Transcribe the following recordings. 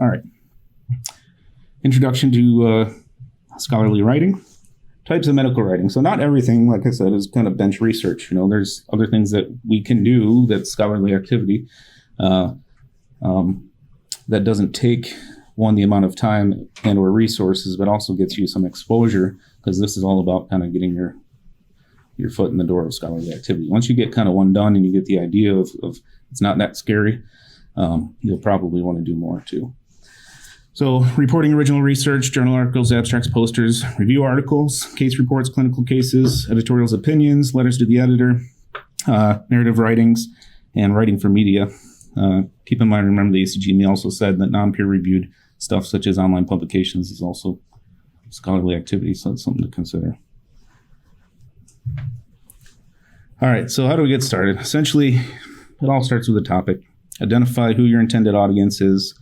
All right. Introduction to scholarly writing. Types of medical writing. So not everything, like I said, is kind of bench research. There's other things that we can do that's scholarly activity that doesn't take the amount of time and or resources, but also gets you some exposure, because this is all about kind of getting your foot in the door of scholarly activity. Once you get kind of one done and you get the idea of it's not that scary, you'll probably want to do more too. So reporting original research, journal articles, abstracts, posters, review articles, case reports, clinical cases, editorials, opinions, letters to the editor, narrative writings, and writing for media. Keep in mind, remember the ACGME also said that non-peer-reviewed stuff such as online publications is also scholarly activity, so it's something to consider. All right, so how do we get started? Essentially, it all starts with a topic. Identify who your intended audience is.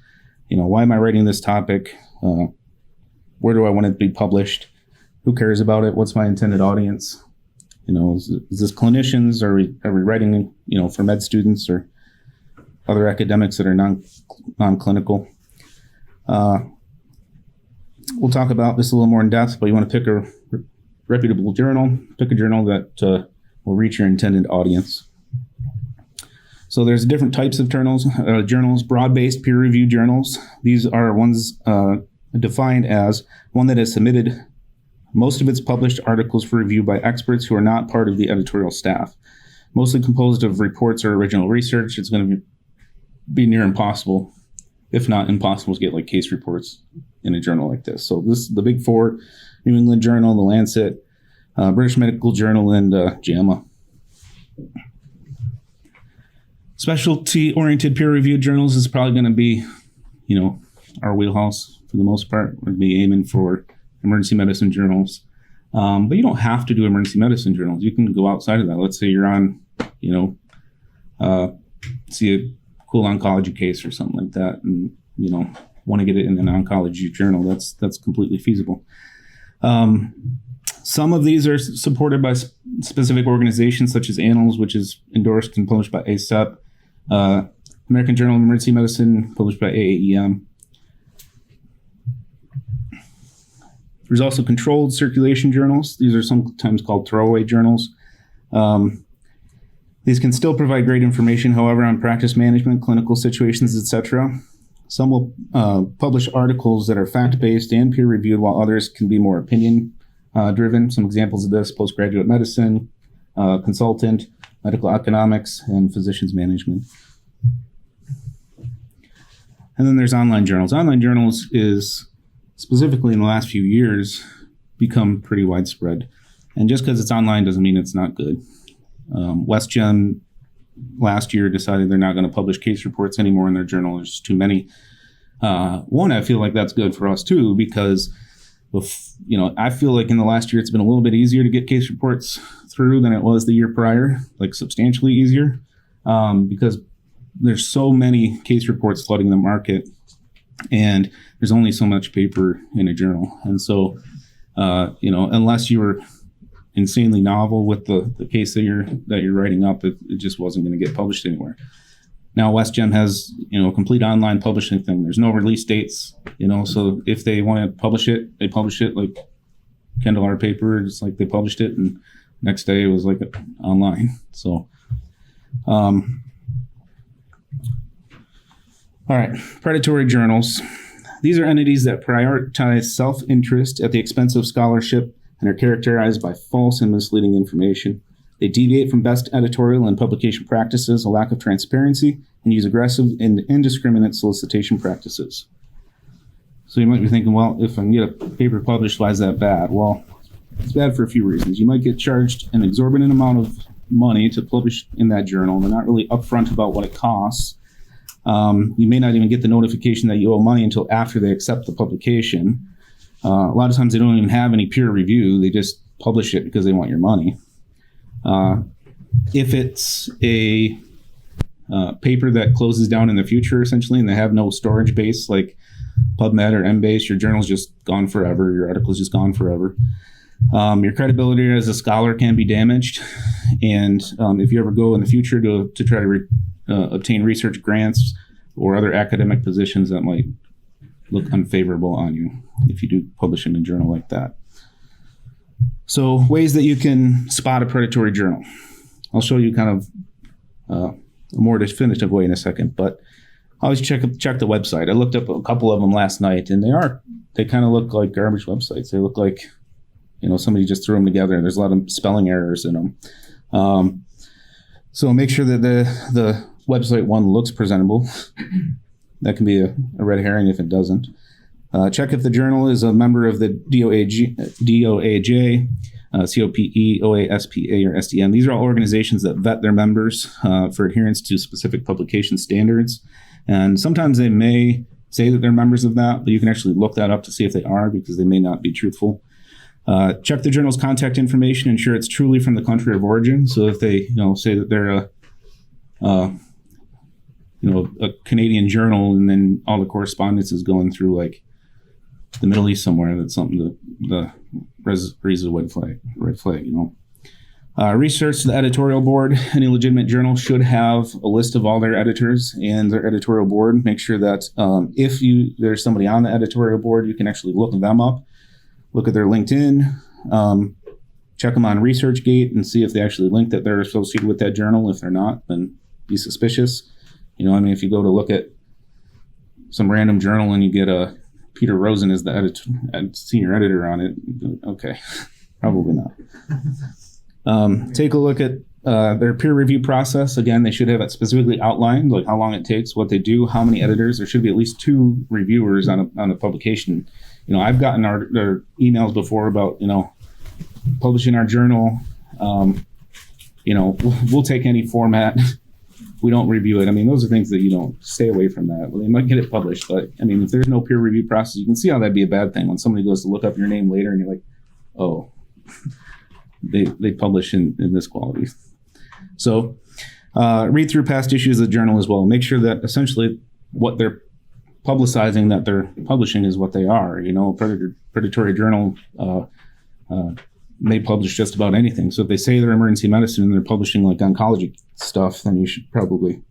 Why am I writing this topic? Where do I want it to be published? Who cares about it? What's my intended audience? Is this clinicians? Are we writing, for med students or other academics that are non-clinical? We'll talk about this a little more in depth, but you want to pick a reputable journal. Pick a journal that will reach your intended audience. So there's different types of journals, broad-based peer-reviewed journals. These are ones defined as one that has submitted most of its published articles for review by experts who are not part of the editorial staff. Mostly composed of reports or original research. It's going to be near impossible, if not impossible, to get like case reports in a journal like this. So this is the big four: New England Journal, The Lancet, British Medical Journal, and JAMA. Specialty-oriented peer-reviewed journals is probably going to be, our wheelhouse for the most part. We'd be aiming for emergency medicine journals. But you don't have to do emergency medicine journals. You can go outside of that. Let's say you're on, see a cool oncology case or something like that, and, want to get it in an oncology journal. That's completely feasible. Some of these are supported by specific organizations such as Annals, which is endorsed and published by ACEP. American Journal of Emergency Medicine, published by AAEM. There's also controlled circulation journals. These are sometimes called throwaway journals. These can still provide great information, however, on practice management, clinical situations, etc. Some will publish articles that are fact-based and peer-reviewed, while others can be more opinion-driven. Some examples of this: postgraduate medicine, consultant, medical economics, and physicians management. And then there's online journals. Online journals is, specifically in the last few years, become pretty widespread. And just because it's online doesn't mean it's not good. WestGen last year decided they're not going to publish case reports anymore in their journal. There's just too many. I feel like that's good for us too, because I feel like in the last year it's been a little bit easier to get case reports through than it was the year prior, like substantially easier, because there's so many case reports flooding the market, and there's only so much paper in a journal. And so, unless you were insanely novel with the case that you're writing up, it just wasn't going to get published anywhere. Now WestGen has, a complete online publishing thing. There's no release dates, so if they want to publish it, they publish it like Kindle or paper. It's like they published it, and next day it was like online. So, all right, predatory journals. These are entities that prioritize self-interest at the expense of scholarship and are characterized by false and misleading information. They deviate from best editorial and publication practices, a lack of transparency, and use aggressive and indiscriminate solicitation practices. So you might be thinking, well, if I can get a paper published, why is that bad? Well, it's bad for a few reasons. You might get charged an exorbitant amount of money to publish in that journal. They're not really upfront about what it costs. You may not even get the notification that you owe money until after they accept the publication. A lot of times they don't even have any peer review. They just publish it because they want your money. If it's a paper that closes down in the future, essentially, and they have no storage base like PubMed or Embase, your journal's just gone forever. Your article's just gone forever. Your credibility as a scholar can be damaged. And if you ever go in the future to try to obtain research grants or other academic positions, that might look unfavorable on you if you do publish in a journal like that. So ways that you can spot a predatory journal. I'll show you kind of a more definitive way in a second, but always check the website. I looked up a couple of them last night, and they kind of look like garbage websites. They look like, somebody just threw them together. There's a lot of spelling errors in them. So make sure that the website one looks presentable. That can be a red herring if it doesn't. Check if the journal is a member of the DOAJ, COPE, OASPA, or SDM. These are all organizations that vet their members for adherence to specific publication standards. And sometimes they may say that they're members of that, but you can actually look that up to see if they are, because they may not be truthful. Check the journal's contact information, ensure it's truly from the country of origin. So if they say that they're a Canadian journal, and then all the correspondence is going through like the Middle East somewhere, that's something that raises a red flag. Research the editorial board. Any legitimate journal should have a list of all their editors and their editorial board. Make sure that if there's somebody on the editorial board, you can actually look them up, look at their LinkedIn, check them on ResearchGate and see if they actually link that they're associated with that journal. If they're not, then be suspicious. If you go to look at some random journal and you get Peter Rosen as the senior editor on it, okay, probably not. Take a look at their peer review process. Again, they should have it specifically outlined, like how long it takes, what they do, how many editors. There should be at least 2 reviewers on a publication. I've gotten their emails before about, publishing our journal. We'll take any format. We don't review it. Those are things that you don't stay away from that. Well, they might get it published, but if there's no peer review process, you can see how that'd be a bad thing when somebody goes to look up your name later and you're like, oh, they publish in this quality. So read through past issues of the journal as well. Make sure that essentially what they're publicizing, that they're publishing, is what they are. Predatory journal may publish just about anything. So if they say they're emergency medicine and they're publishing like oncology stuff, then you should probably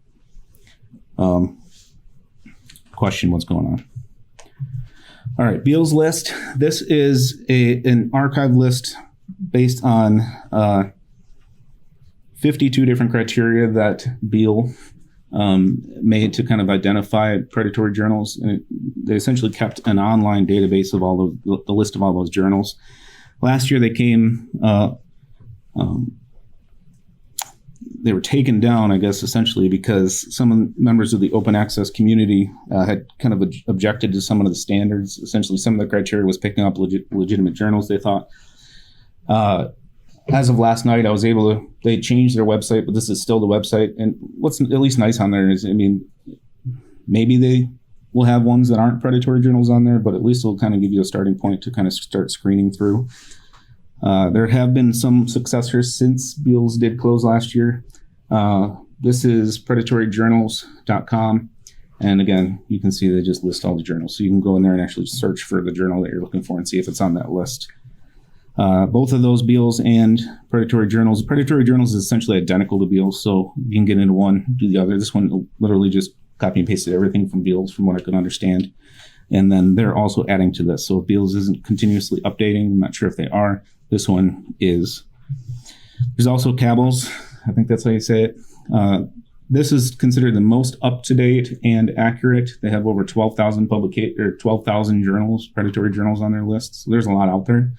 question what's going on. All right, Beale's list. This is an archive list based on 52 different criteria that Beale made to kind of identify predatory journals. And they essentially kept an online database of all the list of all those journals. Last year they came, they were taken down, I guess, essentially because some members of the open access community had kind of objected to some of the standards. Essentially, some of the criteria was picking up legitimate journals, they thought. As of last night, they changed their website, but this is still the website. And what's at least nice on there is, maybe they will have ones that aren't predatory journals on there, but at least it'll kind of give you a starting point to kind of start screening through. There have been some successors since Beale's did close last year. This is predatoryjournals.com. And again, you can see they just list all the journals. So you can go in there and actually search for the journal that you're looking for and see if it's on that list. Both of those, Beale's and predatory journals. Predatory journals is essentially identical to Beale's, so you can get into one, do the other. This one literally just copy and pasted everything from Beale's, from what I could understand. And then they're also adding to this. So if Beale's isn't continuously updating, I'm not sure if they are, this one is. There's also Cabell's. I think that's how you say it. This is considered the most up-to-date and accurate. They have over 12,000 journals, predatory journals on their list. So there's a lot out there.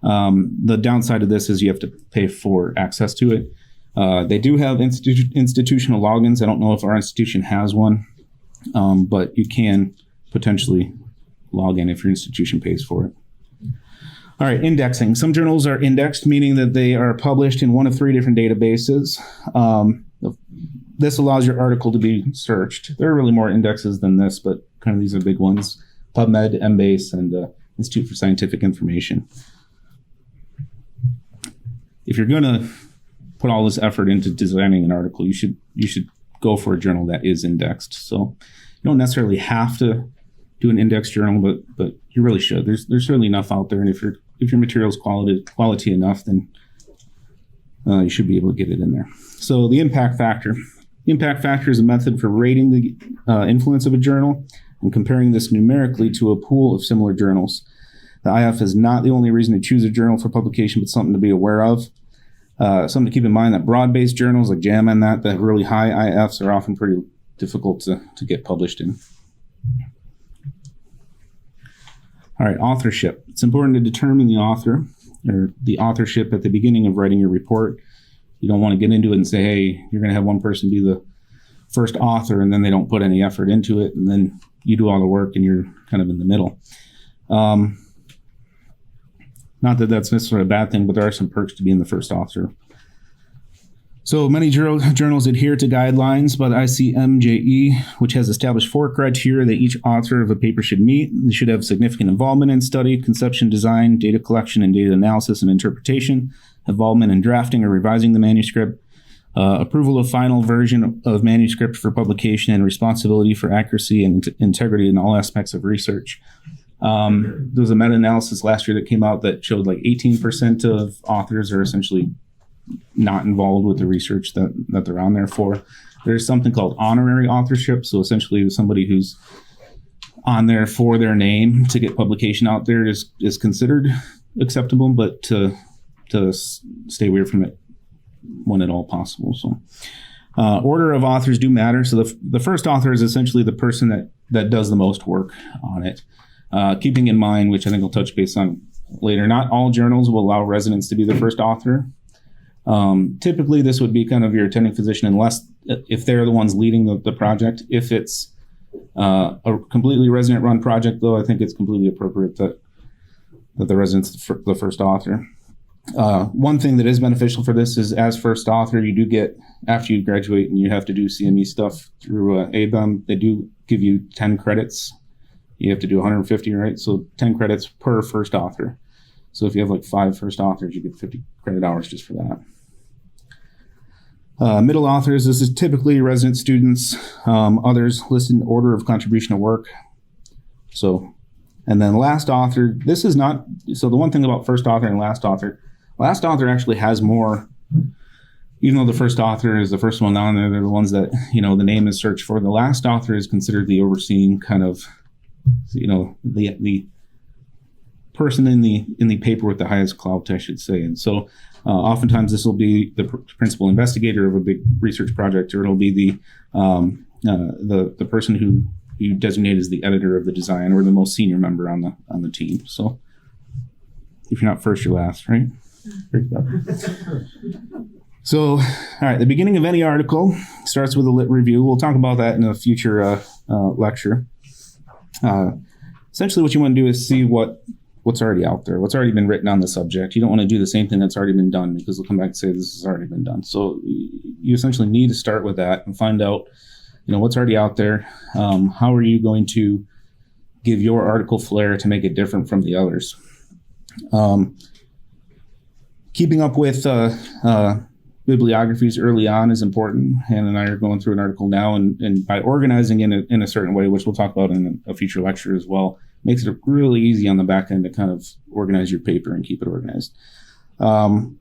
The downside of this is you have to pay for access to it. They do have institutional logins. I don't know if our institution has one, but you can potentially log in if your institution pays for it. All right, indexing. Some journals are indexed, meaning that they are published in one of 3 different databases. This allows your article to be searched. There are really more indexes than this, but kind of these are big ones: PubMed, Embase, and Institute for Scientific Information. If you're going to put all this effort into designing an article, you should go for a journal that is indexed. So you don't necessarily have to do an indexed journal, but you really should. There's certainly enough out there, and if your material is quality enough, then you should be able to get it in there. So the impact factor. The impact factor is a method for rating the influence of a journal. and comparing this numerically to a pool of similar journals. The IF is not the only reason to choose a journal for publication, but something to be aware of. Something to keep in mind that broad-based journals like JAMA and that have really high IFs are often pretty difficult to get published in. All right, authorship. It's important to determine the author or the authorship at the beginning of writing your report. You don't want to get into it and say, hey, you're going to have one person be the first author and then they don't put any effort into it and then you do all the work and you're kind of in the middle. Not that that's necessarily a bad thing, but there are some perks to being the first author. So many journals adhere to guidelines by the ICMJE, which has established 4 criteria that each author of a paper should meet. They should have significant involvement in study, conception, design, data collection, and data analysis and interpretation, involvement in drafting or revising the manuscript, approval of final version of manuscript for publication, and responsibility for accuracy and integrity in all aspects of research. There was a meta-analysis last year that came out that showed like 18% of authors are essentially not involved with the research that they're on there for. There's something called honorary authorship. So essentially somebody who's on there for their name to get publication out there is considered acceptable, but to stay away from it when at all possible. So order of authors do matter. So the first author is essentially the person that does the most work on it. Keeping in mind, which I think I'll touch base on later, not all journals will allow residents to be the first author. Typically, this would be kind of your attending physician, unless if they're the ones leading the project. If it's a completely resident-run project, though, I think it's completely appropriate that the resident's the first author. One thing that is beneficial for this is, as first author, you do get, after you graduate and you have to do CME stuff through ABEM, they do give you 10 credits. You have to do 150, right? So 10 credits per first author. So if you have like 5 first authors, you get 50 credit hours just for that. Middle authors, this is typically resident students, others listed in order of contribution to work. So, and then last author, this is not, so the one thing about first author and last author actually has more, even though the first author is the first one on there, they're the ones that, the name is searched for. The last author is considered the overseeing kind of, the person in the paper with the highest clout, I should say. And so oftentimes this will be the principal investigator of a big research project, or it'll be the person who you designate as the editor of the design, or the most senior member on the team. So if you're not first, you're last, right? So, all right, the beginning of any article starts with a lit review. We'll talk about that in a future lecture. Essentially what you want to do is see what's already out there, what's already been written on the subject. You don't want to do the same thing that's already been done, because they'll come back and say this has already been done. So you essentially need to start with that and find out, what's already out there. How are you going to give your article flair to make it different from the others? Keeping up with bibliographies early on is important. Hannah and I are going through an article now, and by organizing in a certain way, which we'll talk about in a future lecture as well, makes it really easy on the back end to kind of organize your paper and keep it organized. When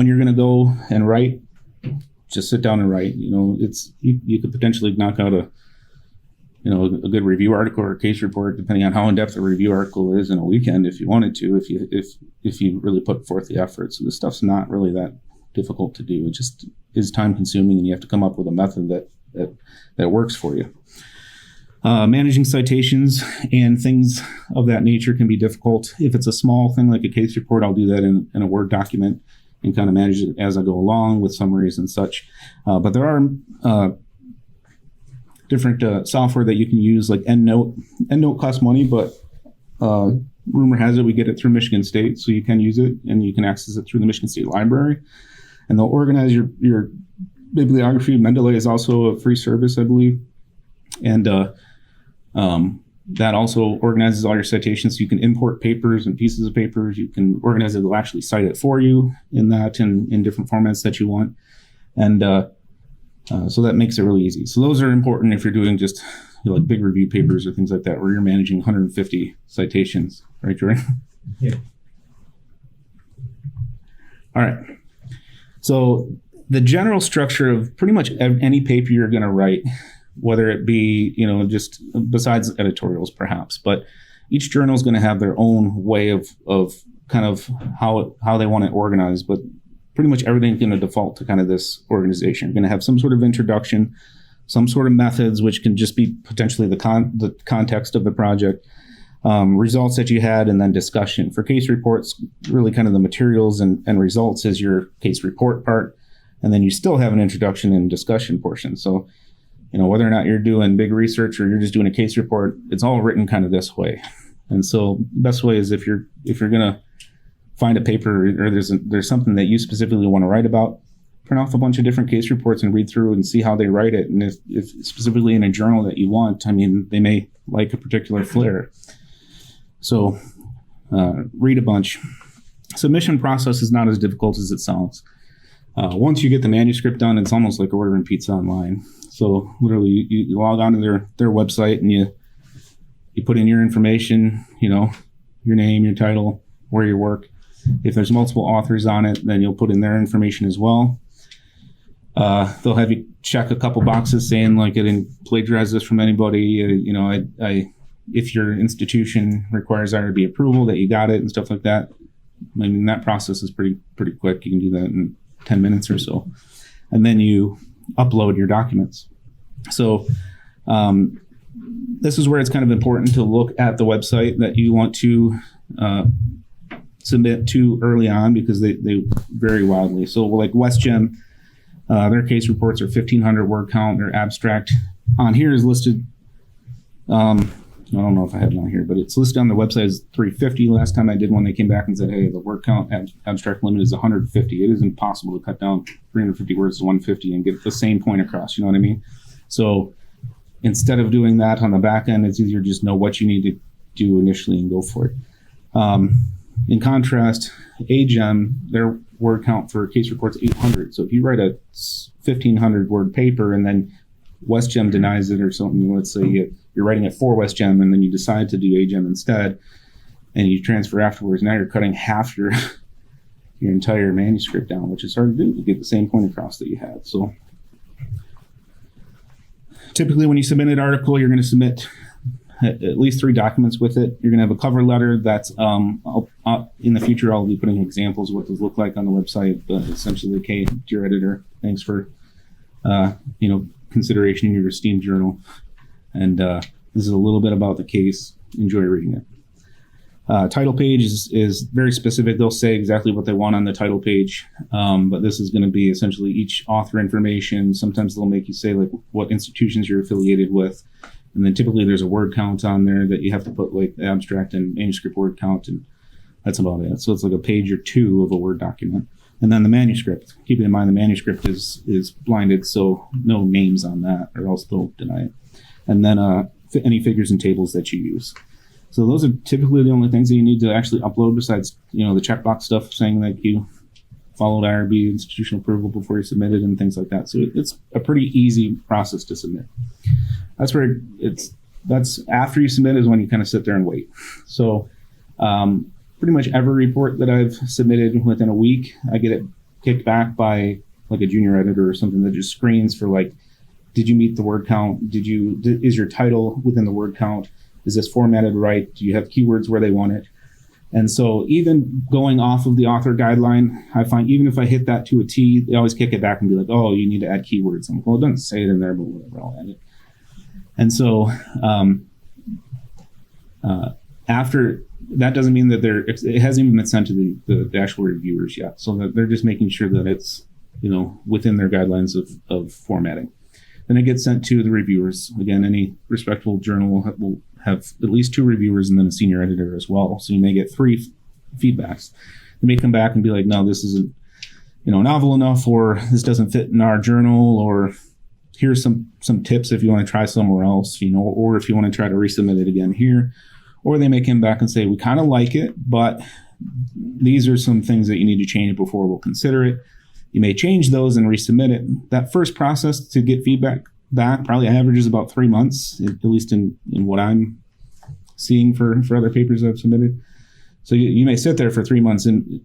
you're going to go and write, just sit down and write. You could potentially knock out a good review article or a case report, depending on how in-depth a review article is, in a weekend if you wanted to, if you really put forth the effort. So this stuff's not really that difficult to do. It just is time consuming, and you have to come up with a method that works for you. Managing citations and things of that nature can be difficult. If it's a small thing like a case report, I'll do that in a Word document and kind of manage it as I go along with summaries and such. But there are different software that you can use, like EndNote. EndNote costs money, but rumor has it we get it through Michigan State, so you can use it, and you can access it through the Michigan State Library. And they'll organize your bibliography. Mendeley is also a free service, I believe. And that also organizes all your citations, so you can import papers and pieces of papers. You can organize it. It'll actually cite it for you in different formats that you want. And so that makes it really easy. So those are important if you're doing just like big review papers or things like that, where you're managing 150 citations, right, Jordan? Yeah. All right. So the general structure of pretty much any paper you're going to write whether it be, just besides editorials perhaps, but each journal is going to have their own way of kind of how they want it organized, but pretty much everything's going to default to kind of this organization. You're going to have some sort of introduction, some sort of methods, which can just be potentially the context of the project, results that you had, and then discussion. For case reports, really kind of the materials and results is your case report part, and then you still have an introduction and discussion portion. So, whether or not you're doing big research or you're just doing a case report, it's all written kind of this way. And so best way is if you're going to find a paper or there's something that you specifically want to write about, print off a bunch of different case reports and read through and see how they write it. And if specifically in a journal that you want, they may like a particular flair. So read a bunch. Submission process is not as difficult as it sounds. Once you get the manuscript done, it's almost like ordering pizza online. So literally you log on to their website and you put in your information, your name, your title, where you work. If there's multiple authors on it, then you'll put in their information as well. They'll have you check a couple boxes saying like I didn't plagiarize this from anybody. If your institution requires IRB approval, that you got it and stuff like that. That process is pretty quick. You can do that in 10 minutes or so. And then you upload your documents. So this is where it's kind of important to look at the website that you want to submit to early on, because they vary wildly. So like WestGem, their case reports are 1,500 word count. Their abstract on here is listed. I don't know if I have it on here, but it's listed on the website as 350. Last time I did one, they came back and said, hey, the word count abstract limit is 150. It is impossible to cut down 350 words to 150 and get the same point across. You know what I mean? So instead of doing that on the back end, it's easier to just know what you need to do initially and go for it. In contrast, AGEM, their word count for case reports 800. So if you write a 1,500 word paper and then WestGem denies it or something, let's say you're writing it for WestGem and then you decide to do AGEM instead and you transfer afterwards, now you're cutting half your entire manuscript down, which is hard to do to get the same point across that you had. So typically when you submit an article, you're going to submit at least 3 documents with it. You're going to have a cover letter that's in the future I'll be putting examples of what those look like on the website, but essentially, okay, dear editor, thanks for consideration in your esteemed journal, and this is a little bit about the case. Enjoy reading it. Title page is very specific. They'll say exactly what they want on the title page, but this is going to be essentially each author information. Sometimes they'll make you say like what institutions you're affiliated with. And then typically there's a word count on there that you have to put like the abstract and manuscript word count, and that's about it. So it's like a page or 2 of a Word document. And then the manuscript, keeping in mind the manuscript is blinded, so no names on that or else they'll deny it. And then any figures and tables that you use. So those are typically the only things that you need to actually upload besides, the checkbox stuff saying that you followed IRB institutional approval before you submitted and things like that. So it's a pretty easy process to submit. That's after you submit is when you kind of sit there and wait. So pretty much every report that I've submitted within a week, I get it kicked back by like a junior editor or something that just screens for like, did you meet the word count? Is your title within the word count? Is this formatted right? Do you have keywords where they want it? And so even going off of the author guideline, I find even if I hit that to a T, they always kick it back and be like, oh, you need to add keywords. I'm like, well, it doesn't say it in there, but whatever, I'll add it. And so after that doesn't mean that it hasn't even been sent to the actual reviewers yet. So that they're just making sure that it's, within their guidelines of formatting. Then it gets sent to the reviewers. Again, any respectable journal will have at least 2 reviewers and then a senior editor as well. So you may get 3 feedbacks. They may come back and be like, no, this isn't, novel enough, or this doesn't fit in our journal, or here's some tips if you want to try somewhere else, or if you want to try to resubmit it again here. Or they may come back and say, we kind of like it, but these are some things that you need to change before we'll consider it. You may change those and resubmit it. That first process to get feedback back probably averages about 3 months, at least in what I'm seeing for other papers I've submitted. So you may sit there for 3 months and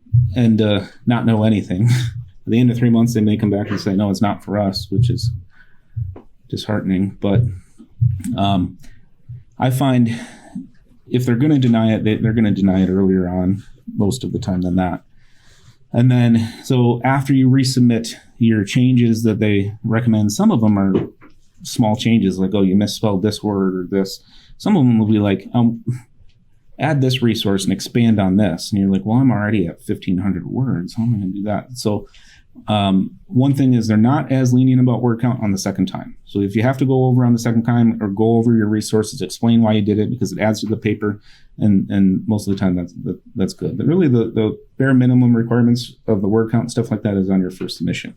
not know anything. At the end of 3 months, they may come back and say, no, it's not for us, which is disheartening. But I find if they're going to deny it, they're going to deny it earlier on most of the time than that. And then, so after you resubmit your changes that they recommend, some of them are small changes, like, oh, you misspelled this word or this. Some of them will be like, add this resource and expand on this. And you're like, well, I'm already at 1,500 words. How am I going to do that? So one thing is they're not as lenient about word count on the second time. So if you have to go over on the second time or go over your resources, explain why you did it because it adds to the paper, and most of the time that's good. But really the bare minimum requirements of the word count and stuff like that is on your first submission.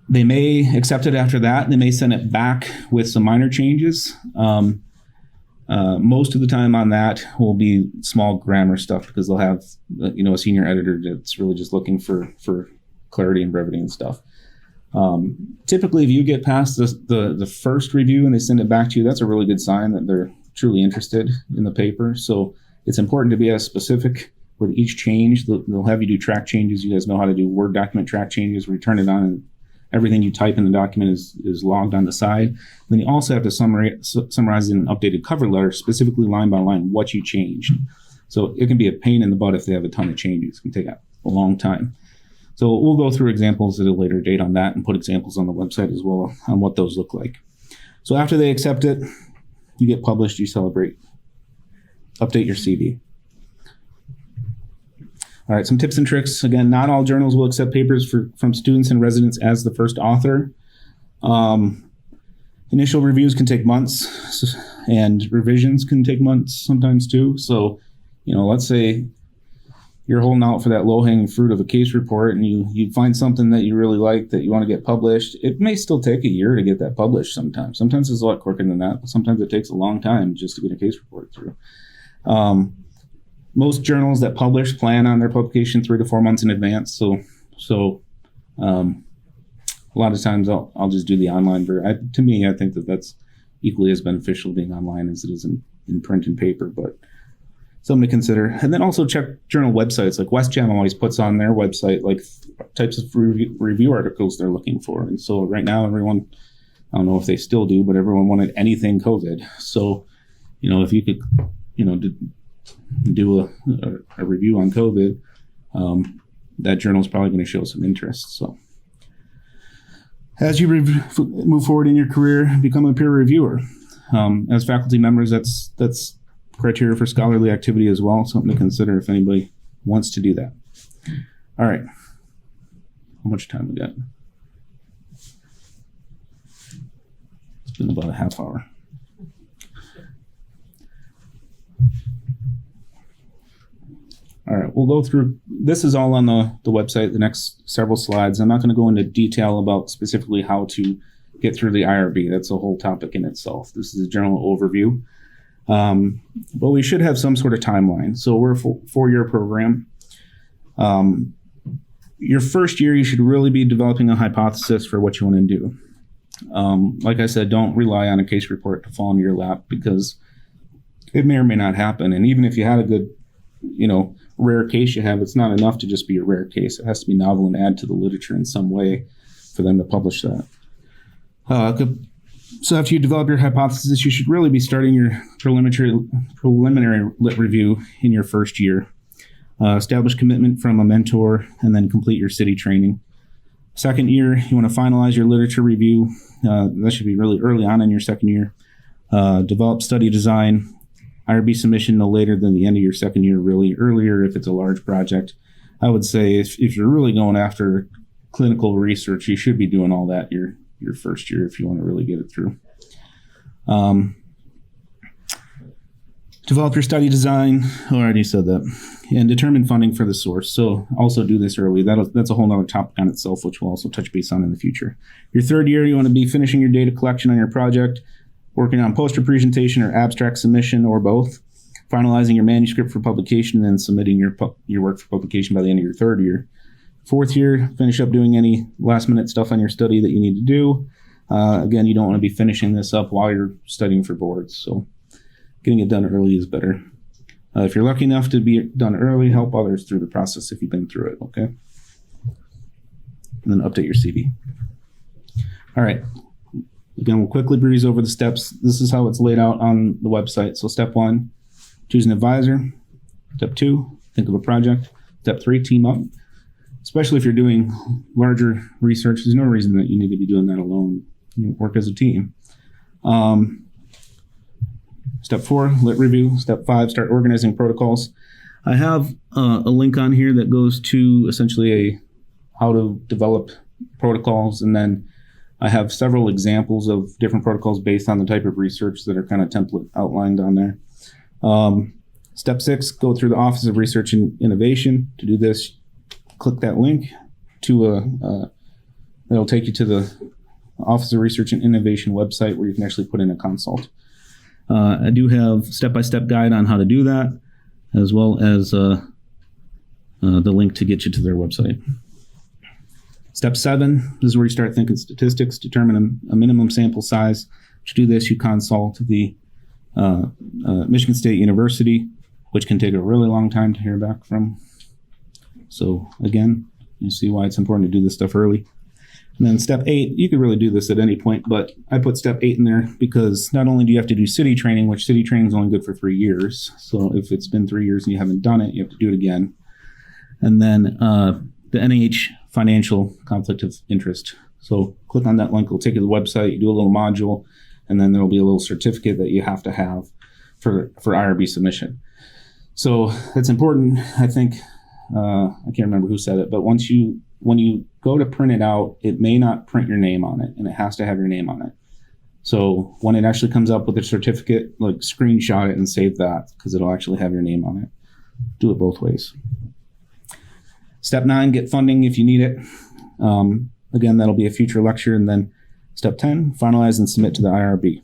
They may accept it after that. They may send it back with some minor changes. Most of the time on that will be small grammar stuff because they'll have, a senior editor that's really just looking for clarity and brevity and stuff. Typically, if you get past the first review and they send it back to you, that's a really good sign that they're truly interested in the paper. So it's important to be as specific with each change. They'll have you do track changes. You guys know how to do Word document track changes where you turn it on and everything you type in the document is logged on the side. Then you also have to summarize in an updated cover letter, specifically line by line, what you changed. So it can be a pain in the butt if they have a ton of changes. It can take a long time. So we'll go through examples at a later date on that and put examples on the website as well on what those look like. So after they accept it, you get published, you celebrate. Update your CV. All right, some tips and tricks. Again, not all journals will accept papers from students and residents as the first author. Initial reviews can take months, and revisions can take months sometimes too. So, let's say you're holding out for that low-hanging fruit of a case report, and you find something that you really like that you want to get published. It may still take a year to get that published sometimes. Sometimes it's a lot quicker than that, but sometimes it takes a long time just to get a case report through. Most journals that publish plan on their publication 3 to 4 months in advance. So a lot of times I'll just do the online version. To me, I think that's equally as beneficial being online as it is in print and paper, but something to consider. And then also check journal websites. Like WestJam always puts on their website like types of review articles they're looking for. And so right now everyone, I don't know if they still do, but everyone wanted anything COVID. So, if you could, do a review on COVID, that journal is probably going to show some interest. So as you move forward in your career, become a peer reviewer. As faculty members, that's criteria for scholarly activity as well. Something to consider if anybody wants to do that. All right. How much time we got? It's been about a half hour. All right, we'll go through, this is all on the website, the next several slides. I'm not going to go into detail about specifically how to get through the IRB. That's a whole topic in itself. This is a general overview. But we should have some sort of timeline. So we're a 4-year program. Your first year, you should really be developing a hypothesis for what you want to do. Like I said, don't rely on a case report to fall into your lap because it may or may not happen. And even if you had a good, rare case you have, it's not enough to just be a rare case. It has to be novel and add to the literature in some way for them to publish that. So after you develop your hypothesis, you should really be starting your preliminary lit review in your first year. Establish commitment from a mentor and then complete your city training. Second year, you want to finalize your literature review. That should be really early on in your second year. Develop study design. IRB submission no later than the end of your second year, really earlier if it's a large project. I would say if you're really going after clinical research, you should be doing all that your first year if you want to really get it through. Develop your study design. I already said that. And determine funding for the source. So also do this early. That's a whole other topic on itself, which we'll also touch base on in the future. Your third year, you want to be finishing your data collection on your project, working on poster presentation or abstract submission or both, finalizing your manuscript for publication, and then submitting your work for publication by the end of your third year. Fourth year, finish up doing any last minute stuff on your study that you need to do. Again, you don't want to be finishing this up while you're studying for boards, so getting it done early is better. If you're lucky enough to be done early, help others through the process if you've been through it, okay? And then update your CV. All right. Again, we'll quickly breeze over the steps. This is how it's laid out on the website. So step 1, choose an advisor. Step 2, think of a project. Step 3, team up. Especially if you're doing larger research, there's no reason that you need to be doing that alone. You work as a team. Step 4, lit review. Step 5, start organizing protocols. I have a link on here that goes to essentially how to develop protocols, and then I have several examples of different protocols based on the type of research that are kind of template outlined on there. Step 6, go through the Office of Research and Innovation. To do this, click that link to it'll take you to the Office of Research and Innovation website where you can actually put in a consult. I do have step-by-step guide on how to do that, as well as the link to get you to their website. Step 7, this is where you start thinking statistics, determine a minimum sample size. To do this, you consult the Michigan State University, which can take a really long time to hear back from. So again, you see why it's important to do this stuff early. And then step 8, you could really do this at any point, but I put step 8 in there because not only do you have to do city training, which city training is only good for 3 years. So if it's been 3 years and you haven't done it, you have to do it again. And then the NIH financial conflict of interest. So click on that link, it'll take you to the website, you do a little module, and then there'll be a little certificate that you have to have for IRB submission. So that's important. I think, I can't remember who said it, but when you go to print it out, it may not print your name on it, and it has to have your name on it. So when it actually comes up with a certificate, like screenshot it and save that because it'll actually have your name on it. Do it both ways. Step 9, get funding if you need it. Again, that'll be a future lecture. And then step 10, finalize and submit to the IRB.